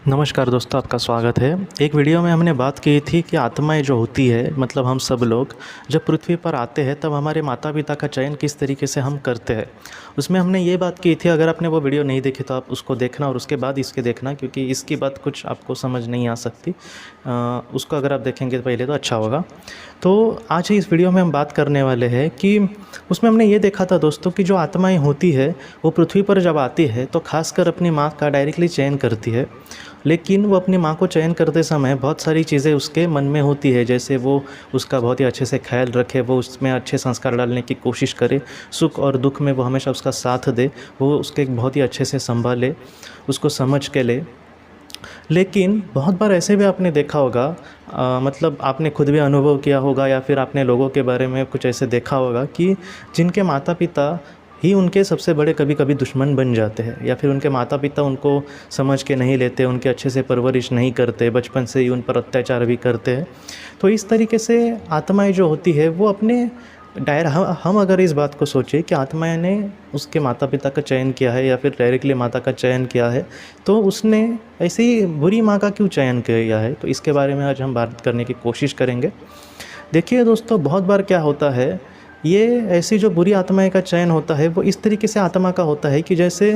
नमस्कार दोस्तों, आपका स्वागत है। एक वीडियो में हमने बात की थी कि आत्माएं जो होती है, मतलब हम सब लोग जब पृथ्वी पर आते हैं तब हमारे माता पिता का चयन किस तरीके से हम करते हैं। उसमें हमने ये बात की थी, अगर आपने वो वीडियो नहीं देखी तो आप उसको देखना और उसके बाद इसके देखना, क्योंकि इसकी बात कुछ आपको समझ नहीं आ सकती। उसको अगर आप देखेंगे पहले तो अच्छा होगा। तो आज इस वीडियो में हम बात करने वाले हैं कि उसमें हमने ये देखा था दोस्तों कि जो आत्माएं होती है वो पृथ्वी पर जब आती है तो खासकर अपनी माँ का डायरेक्टली चयन करती है। लेकिन वो अपनी माँ को चयन करते समय बहुत सारी चीज़ें उसके मन में होती है, जैसे वो उसका बहुत ही अच्छे से ख्याल रखे, वो उसमें अच्छे संस्कार डालने की कोशिश करे, सुख और दुख में वो हमेशा उसका साथ दे, वो उसके बहुत ही अच्छे से संभाले, उसको समझ के ले। लेकिन बहुत बार ऐसे भी आपने देखा होगा, मतलब आपने खुद भी अनुभव किया होगा या फिर आपने लोगों के बारे में कुछ ऐसे देखा होगा कि जिनके माता पिता ही उनके सबसे बड़े कभी कभी दुश्मन बन जाते हैं, या फिर उनके माता पिता उनको समझ के नहीं लेते, उनके अच्छे से परवरिश नहीं करते, बचपन से ही उन पर अत्याचार भी करते हैं। तो इस तरीके से आत्माएं जो होती है वो अपने हम अगर इस बात को सोचें कि आत्माएं ने उसके माता पिता का चयन किया है या फिर डायरेक्टली माता का चयन किया है, तो उसने ऐसे ही बुरी माँ का क्यों चयन किया है, तो इसके बारे में आज हम बात करने की कोशिश करेंगे। देखिए दोस्तों, बहुत बार क्या होता है, ये ऐसी जो बुरी आत्माएं का चयन होता है वो इस तरीके से आत्मा का होता है कि जैसे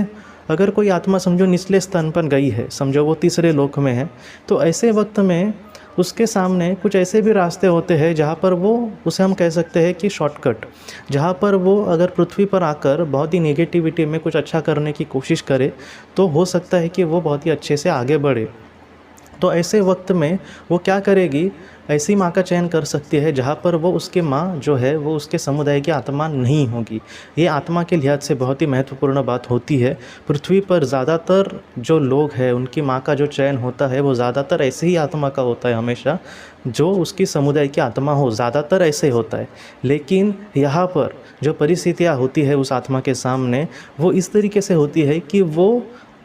अगर कोई आत्मा समझो निचले स्थान पर गई है, समझो वो तीसरे लोक में है, तो ऐसे वक्त में उसके सामने कुछ ऐसे भी रास्ते होते हैं जहाँ पर वो, उसे हम कह सकते हैं कि शॉर्टकट, जहाँ पर वो अगर पृथ्वी पर आकर बहुत ही नेगेटिविटी में कुछ अच्छा करने की कोशिश करे तो हो सकता है कि वो बहुत ही अच्छे से आगे बढ़े। तो ऐसे वक्त में वो क्या करेगी, ऐसी माँ का चयन कर सकती है जहाँ पर वो उसके माँ जो है वो उसके समुदाय की आत्मा नहीं होगी। ये आत्मा के लिहाज से बहुत ही महत्वपूर्ण बात होती है। पृथ्वी पर ज़्यादातर जो लोग हैं उनकी माँ का जो चयन होता है वो ज़्यादातर ऐसे ही आत्मा का होता है, हमेशा जो उसकी समुदाय की आत्मा हो, ज़्यादातर ऐसे होता है। लेकिन यहाँ पर जो परिस्थितियाँ होती है उस आत्मा के सामने, वो इस तरीके से होती है कि वो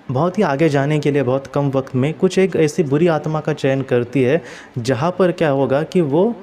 बहुत ही आगे जाने के लिए बहुत कम वक्त में कुछ एक ऐसी बुरी आत्मा का चयन करती है जहाँ पर क्या होगा कि वो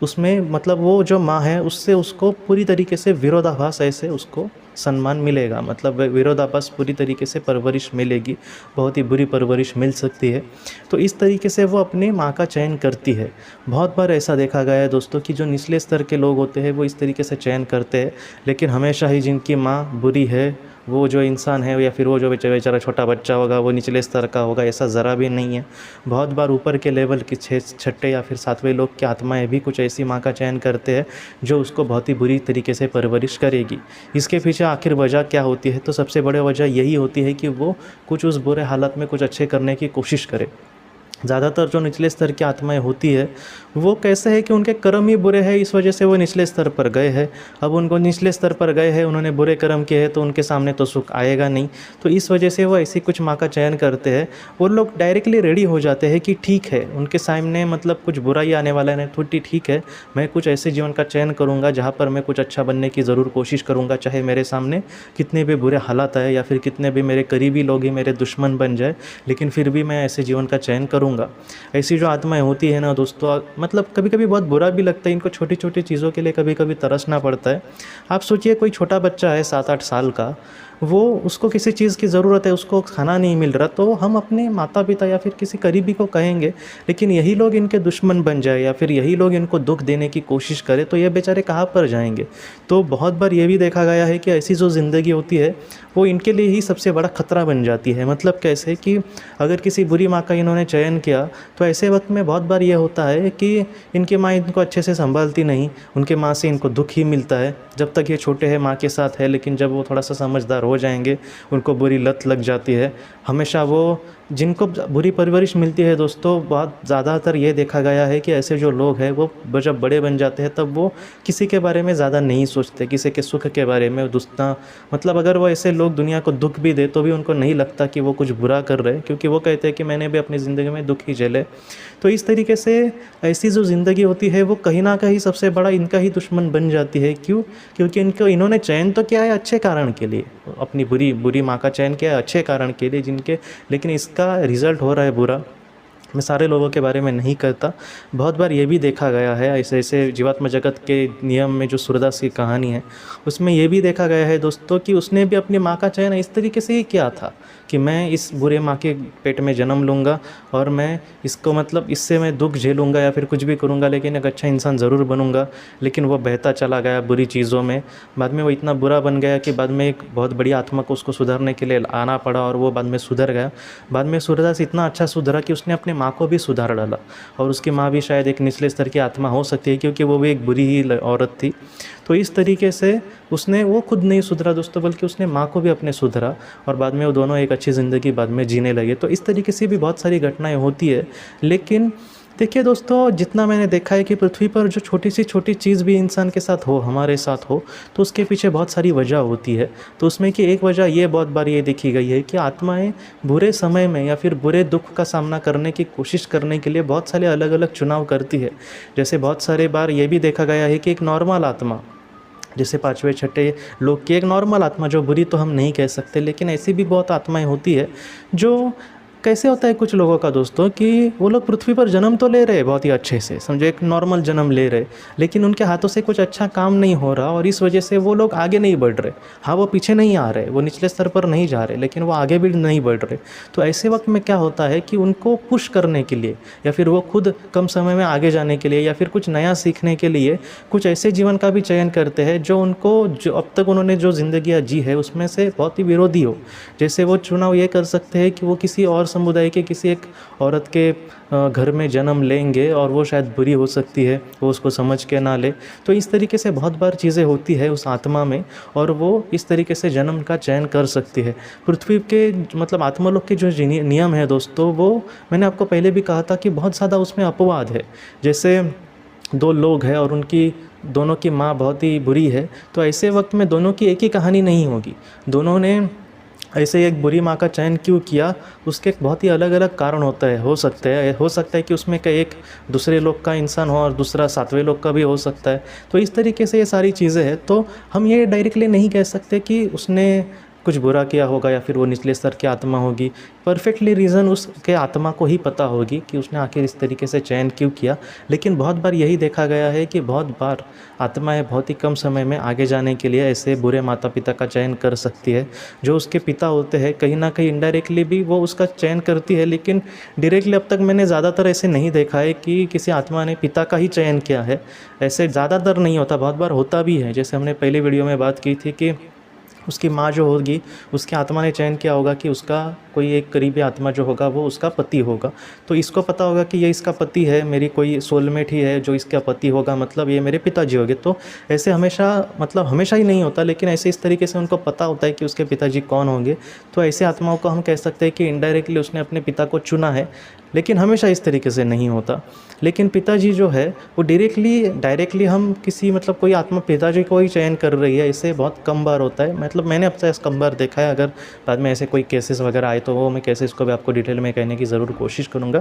उसमें, मतलब वो जो माँ है उससे उसको पूरी तरीके से विरोधाभास ऐसे उसको सम्मान मिलेगा, मतलब विरोधाभास पूरी तरीके से परवरिश मिलेगी, बहुत ही बुरी परवरिश मिल सकती है। तो इस तरीके से वो अपनी माँ का चयन करती है। बहुत बार ऐसा देखा गया है दोस्तों कि जो निचले स्तर के लोग होते हैं वो इस तरीके से चयन करते हैं, लेकिन हमेशा ही जिनकी माँ बुरी है, वो जो इंसान है या फिर वो जो बेचारा छोटा बच्चा होगा वो निचले स्तर का होगा, ऐसा ज़रा भी नहीं है। बहुत बार ऊपर के लेवल की छठे या फिर सातवें लोग की आत्माएं भी कुछ ऐसी माँ का चयन करते हैं जो उसको बहुत ही बुरी तरीके से परवरिश करेगी। इसके पीछे आखिर वजह क्या होती है, तो सबसे बड़ी वजह यही होती है कि वो कुछ उस बुरे हालत में कुछ अच्छे करने की कोशिश करे। ज़्यादातर जो निचले स्तर की आत्माएं होती है वो कैसे है कि उनके कर्म ही बुरे हैं, इस वजह से वो निचले स्तर पर गए हैं। अब उनको निचले स्तर पर गए हैं, उन्होंने बुरे कर्म किए हैं, तो उनके सामने तो सुख आएगा नहीं। तो इस वजह से वो ऐसी कुछ माँ का चयन करते हैं। वो लोग डायरेक्टली रेडी हो जाते हैं कि ठीक है, उनके सामने मतलब कुछ बुरा ही आने वाला है, थोड़ी ठीक है, मैं कुछ ऐसे जीवन का चयन करूँगा जहाँ पर मैं कुछ अच्छा बनने की ज़रूर कोशिश करूँगा, चाहे मेरे सामने कितने भी बुरे हालात आए या फिर कितने भी मेरे करीबी लोग ही मेरे दुश्मन बन जाए, लेकिन फिर भी मैं ऐसे जीवन का चयन करूँगा। ऐसी जो आत्माएं होती है ना दोस्तों, मतलब कभी कभी बहुत बुरा भी लगता है, इनको छोटी छोटी चीज़ों के लिए कभी कभी तरसना पड़ता है। आप सोचिए कोई छोटा बच्चा है 7-8 साल का, वो उसको किसी चीज़ की ज़रूरत है, उसको खाना नहीं मिल रहा, तो हम अपने माता पिता या फिर किसी करीबी को कहेंगे, लेकिन यही लोग इनके दुश्मन बन जाए या फिर यही लोग इनको दुख देने की कोशिश करें तो ये बेचारे कहाँ पर जाएंगे। तो बहुत बार ये भी देखा गया है कि ऐसी जो ज़िंदगी होती है वो इनके लिए ही सबसे बड़ा खतरा बन जाती है। मतलब कैसे कि अगर किसी बुरी माँ का इन्होंने चयन किया तो ऐसे वक्त में बहुत बार ये होता है कि इनकी माँ इनको अच्छे से संभालती नहीं, उनके माँ से इनको दुख ही मिलता है जब तक ये छोटे हैं, माँ के साथ है, लेकिन जब वो थोड़ा सा समझदार हो जाएंगे उनको बुरी लत लग जाती है। हमेशा वो जिनको बुरी परवरिश मिलती है दोस्तों, बहुत ज़्यादातर ये देखा गया है कि ऐसे जो लोग हैं वो जब बड़े बन जाते हैं तब वो किसी के बारे में ज़्यादा नहीं सोचते, किसी के सुख के बारे में दुस्ता, मतलब अगर वो ऐसे लोग दुनिया को दुख भी दे तो भी उनको नहीं लगता कि वो कुछ बुरा कर रहे हैं, क्योंकि वो कहते हैं कि मैंने भी अपनी ज़िंदगी में दुख ही झेले। तो इस तरीके से ऐसी जो ज़िंदगी होती है वो कहीं ना कहीं सबसे बड़ा इनका ही दुश्मन बन जाती है। क्यों? क्योंकि इन्होंने चयन तो किया है अच्छे कारण के लिए, अपनी बुरी माँ का चयन किया है अच्छे कारण के लिए जिनके, लेकिन इसका रिज़ल्ट हो रहा है बुरा। मैं सारे लोगों के बारे में नहीं कहता। बहुत बार ये भी देखा गया है, ऐसे ऐसे जीवात्म जगत के नियम में जो सूरदास की कहानी है उसमें ये भी देखा गया है दोस्तों कि उसने भी अपनी माँ का चयन इस तरीके से ही किया था कि मैं इस बुरे माँ के पेट में जन्म लूँगा और मैं इसको मतलब इससे मैं दुख झेलूँगा या फिर कुछ भी करूँगा, लेकिन एक अच्छा इंसान ज़रूर बनूँगा। लेकिन वो बहता चला गया बुरी चीज़ों में। बाद में वो इतना बुरा बन गया कि बाद में एक बहुत बड़ी आत्मा को उसको सुधारने के लिए आना पड़ा और वो बाद में सुधर गया। बाद में सूरदास इतना अच्छा सुधरा कि उसने अपने माँ को भी सुधार डाला, और उसकी माँ भी शायद एक निचले स्तर की आत्मा हो सकती है क्योंकि वो भी एक बुरी ही औरत थी। तो इस तरीके से उसने वो खुद नहीं सुधरा दोस्तों, बल्कि उसने माँ को भी अपने सुधरा और बाद में वो दोनों एक अच्छी ज़िंदगी बाद में जीने लगे। तो इस तरीके से भी बहुत सारी घटनाएं होती है। लेकिन देखिए दोस्तों, जितना मैंने देखा है कि पृथ्वी पर जो छोटी सी छोटी चीज़ भी इंसान के साथ हो, हमारे साथ हो, तो उसके पीछे बहुत सारी वजह होती है। तो उसमें कि एक वजह ये बहुत बार ये देखी गई है कि आत्माएं बुरे समय में या फिर बुरे दुख का सामना करने की कोशिश करने के लिए बहुत सारे अलग अलग चुनाव करती है। जैसे बहुत सारे बार ये भी देखा गया है कि एक नॉर्मल आत्मा, जैसे पाँचवें छठे लोग की एक नॉर्मल आत्मा, जो बुरी तो हम नहीं कह सकते, लेकिन ऐसी भी बहुत आत्माएं होती है जो कैसे होता है कुछ लोगों का दोस्तों कि वो लोग पृथ्वी पर जन्म तो ले रहे हैं बहुत ही अच्छे से, समझो एक नॉर्मल जन्म ले रहे, लेकिन उनके हाथों से कुछ अच्छा काम नहीं हो रहा और इस वजह से वो लोग आगे नहीं बढ़ रहे। हाँ, वो पीछे नहीं आ रहे, वो निचले स्तर पर नहीं जा रहे, लेकिन वो आगे भी नहीं बढ़ रहे। तो ऐसे वक्त में क्या होता है कि उनको पुश करने के लिए या फिर वो खुद कम समय में आगे जाने के लिए या फिर कुछ नया सीखने के लिए कुछ ऐसे जीवन का भी चयन करते हैं जो उनको, जो अब तक उन्होंने जो ज़िंदगी जी है उसमें से बहुत ही विरोधी हो। जैसे वो चुनाव ये कर सकते हैं कि वो किसी और समुदाय के किसी एक औरत के घर में जन्म लेंगे और वो शायद बुरी हो सकती है, वो उसको समझ के ना ले। तो इस तरीके से बहुत बार चीज़ें होती है उस आत्मा में और वो इस तरीके से जन्म का चयन कर सकती है। पृथ्वी के मतलब आत्मालोक के जो नियम है दोस्तों, वो मैंने आपको पहले भी कहा था कि बहुत ज़्यादा उसमें अपवाद है। जैसे दो लोग हैं और उनकी दोनों की माँ बहुत ही बुरी है, तो ऐसे वक्त में दोनों की एक ही कहानी नहीं होगी। दोनों ने ऐसे एक बुरी माँ का चयन क्यों किया, उसके बहुत ही अलग अलग कारण होता है, हो सकता है कि उसमें का एक दूसरे लोग का इंसान हो और दूसरा सातवें लोग का भी हो सकता है। तो इस तरीके से ये सारी चीज़ें हैं। तो हम ये डायरेक्टली नहीं कह सकते कि उसने कुछ बुरा किया होगा या फिर वो निचले स्तर की आत्मा होगी। परफेक्टली रीज़न उसके आत्मा को ही पता होगी कि उसने आखिर इस तरीके से चयन क्यों किया। लेकिन बहुत बार यही देखा गया है कि बहुत बार आत्माएं बहुत ही कम समय में आगे जाने के लिए ऐसे बुरे माता पिता का चयन कर सकती है। जो उसके पिता होते हैं कहीं ना कहीं इनडायरेक्टली भी वो उसका चयन करती है, लेकिन डायरेक्टली अब तक मैंने ज़्यादातर ऐसे नहीं देखा है कि किसी आत्मा ने पिता का ही चयन किया है। ऐसे ज़्यादातर नहीं होता, बहुत बार होता भी है। जैसे हमने पहली वीडियो में बात की थी कि उसकी माँ जो होगी उसकी आत्मा ने चयन किया होगा कि उसका कोई एक करीबी आत्मा जो होगा वो उसका पति होगा। तो इसको पता होगा कि ये इसका पति है, मेरी कोई सोलमेट ही है जो इसका पति होगा, मतलब ये मेरे पिताजी होंगे। तो ऐसे हमेशा, मतलब हमेशा ही नहीं होता, लेकिन ऐसे इस तरीके से उनको पता होता है कि उसके पिताजी कौन होंगे। तो ऐसे आत्माओं को हम कह सकते हैं कि इनडायरेक्टली उसने अपने पिता को चुना है, लेकिन हमेशा इस तरीके से नहीं होता। लेकिन पिताजी जो है वो डायरेक्टली हम किसी, मतलब कोई आत्मा पिताजी को ही चयन कर रही है, इससे बहुत कम बार होता है। मतलब मैंने अब तक कम बार देखा है। अगर बाद में ऐसे कोई केसेस वगैरह आए तो वो मैं केसेस को भी आपको डिटेल में कहने की ज़रूर कोशिश करूँगा।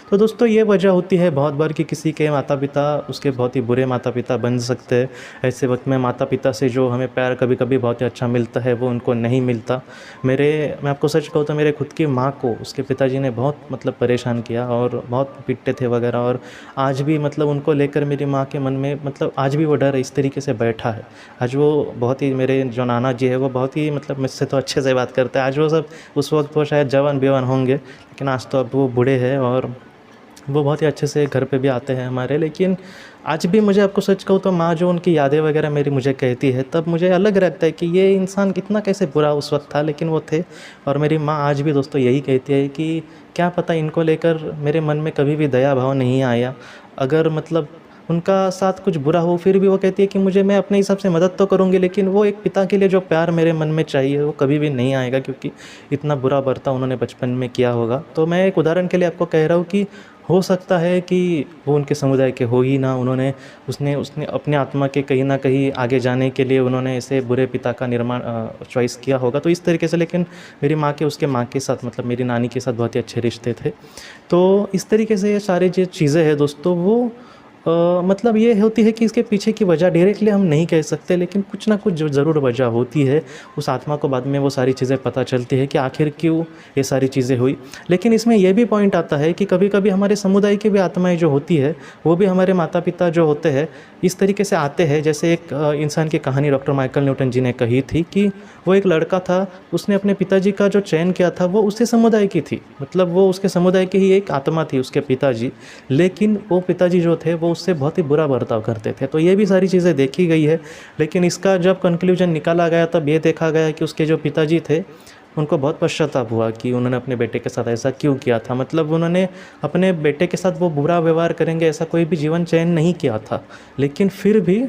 तो दोस्तों ये वजह होती है बहुत बार कि किसी के माता पिता उसके बहुत ही बुरे माता पिता बन सकते हैं। ऐसे वक्त में माता पिता से जो हमें प्यार कभी कभी बहुत ही अच्छा मिलता है वो उनको नहीं मिलता। मैं आपको सच कहूँ तो मेरे खुद की माँ को उसके पिताजी ने बहुत मतलब परेशान किया और बहुत पीटते थे वगैरह, और आज भी मतलब उनको लेकर मेरी माँ के मन में मतलब आज भी वो डर इस तरीके से बैठा है। आज वो बहुत ही, मेरे जो नाना जी है वो बहुत ही मतलब मुझसे तो अच्छे से बात करते हैं। आज वो सब, उस वक्त वो शायद जवान बेवान होंगे, लेकिन आज तो अब वो बूढ़े हैं और वो बहुत ही अच्छे से घर पे भी आते हैं हमारे। लेकिन आज भी मुझे आपको सच कहूँ तो माँ जो उनकी यादें वगैरह मेरी मुझे कहती है, तब मुझे अलग लगता है कि ये इंसान कितना कैसे बुरा उस वक्त था, लेकिन वो थे। और मेरी माँ आज भी दोस्तों यही कहती है कि क्या पता इनको लेकर मेरे मन में कभी भी दया भाव नहीं आया। अगर मतलब उनका साथ कुछ बुरा हो फिर भी वो कहती है कि मैं अपने हिसाब से मदद तो करूँगी, लेकिन वो एक पिता के लिए जो प्यार मेरे मन में चाहिए वो कभी भी नहीं आएगा, क्योंकि इतना बुरा बर्ताव उन्होंने बचपन में किया होगा। तो मैं एक उदाहरण के लिए आपको कह रहा हूँ कि हो सकता है कि वो उनके समुदाय के हो ही ना, उसने अपने आत्मा के कहीं ना कहीं आगे जाने के लिए उन्होंने ऐसे बुरे पिता का निर्माण चॉइस किया होगा। तो इस तरीके से, लेकिन मेरी माँ के उसके माँ के साथ मतलब मेरी नानी के साथ बहुत ही अच्छे रिश्ते थे। तो इस तरीके से ये सारी जो चीज़ें हैं दोस्तों वो मतलब ये होती है कि इसके पीछे की वजह डायरेक्टली हम नहीं कह सकते, लेकिन कुछ ना कुछ जो ज़रूर वजह होती है। उस आत्मा को बाद में वो सारी चीज़ें पता चलती है कि आखिर क्यों ये सारी चीज़ें हुई। लेकिन इसमें ये भी पॉइंट आता है कि कभी कभी हमारे समुदाय की भी आत्माएं जो होती है वो भी हमारे माता पिता जो होते हैं इस तरीके से आते हैं। जैसे एक इंसान की कहानी डॉक्टर माइकल न्यूटन जी ने कही थी कि वो एक लड़का था, उसने अपने पिताजी का जो चयन किया था वो उसी समुदाय की थी, मतलब वो उसके समुदाय की ही एक आत्मा थी उसके पिताजी। लेकिन वो पिताजी जो थे वो उससे बहुत ही बुरा बर्ताव करते थे। तो ये भी सारी चीज़ें देखी गई है। लेकिन इसका जब कंक्लूजन निकाला गया तब ये देखा गया कि उसके जो पिताजी थे उनको बहुत पश्चाताप हुआ कि उन्होंने अपने बेटे के साथ ऐसा क्यों किया था। मतलब उन्होंने अपने बेटे के साथ वो बुरा व्यवहार करेंगे ऐसा कोई भी जीवन चयन नहीं किया था, लेकिन फिर भी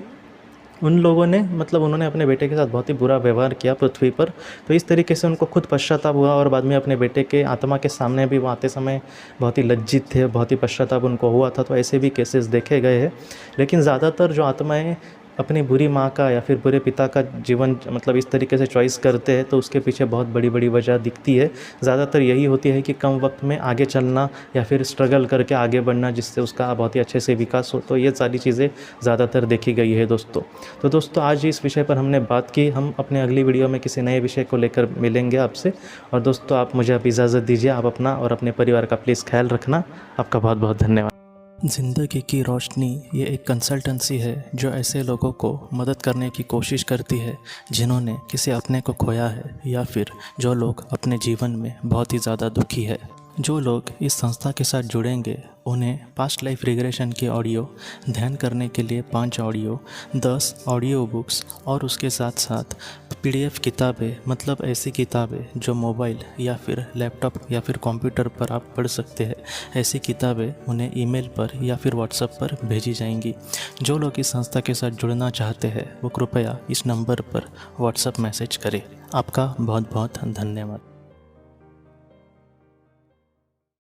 उन लोगों ने मतलब उन्होंने अपने बेटे के साथ बहुत ही बुरा व्यवहार किया पृथ्वी पर। तो इस तरीके से उनको खुद पश्चाताप हुआ और बाद में अपने बेटे के आत्मा के सामने भी वो आते समय बहुत ही लज्जित थे, बहुत ही पश्चाताप उनको हुआ था। तो ऐसे भी केसेस देखे गए हैं। लेकिन ज़्यादातर जो आत्माएं अपनी बुरी माँ का या फिर बुरे पिता का जीवन मतलब इस तरीके से चॉइस करते हैं तो उसके पीछे बहुत बड़ी बड़ी वजह दिखती है। ज़्यादातर यही होती है कि कम वक्त में आगे चलना या फिर स्ट्रगल करके आगे बढ़ना जिससे उसका बहुत ही अच्छे से विकास हो। तो ये सारी चीज़ें ज़्यादातर देखी गई है दोस्तों। तो दोस्तों आज इस विषय पर हमने बात की। हम अपने अगली वीडियो में किसी नए विषय को लेकर मिलेंगे आपसे। और दोस्तों आप मुझे अब इजाज़त दीजिए। आप अपना और अपने परिवार का प्लीज़ ख्याल रखना। आपका बहुत बहुत धन्यवाद। ज़िंदगी की रोशनी ये एक कंसल्टेंसी है जो ऐसे लोगों को मदद करने की कोशिश करती है जिन्होंने किसी अपने को खोया है या फिर जो लोग अपने जीवन में बहुत ही ज़्यादा दुखी है। जो लोग इस संस्था के साथ जुड़ेंगे उन्हें पास्ट लाइफ रिग्रेशन की ऑडियो, ध्यान करने के लिए 5 ऑडियो, 10 ऑडियो बुक्स और उसके साथ साथ PDF किताबें, मतलब ऐसी किताबें जो मोबाइल या फिर लैपटॉप या फिर कंप्यूटर पर आप पढ़ सकते हैं, ऐसी किताबें उन्हें ईमेल पर या फिर व्हाट्सएप पर भेजी जाएंगी। जो लोग इस संस्था के साथ जुड़ना चाहते हैं वो कृपया इस नंबर पर व्हाट्सएप मैसेज करें। आपका बहुत बहुत धन्यवाद।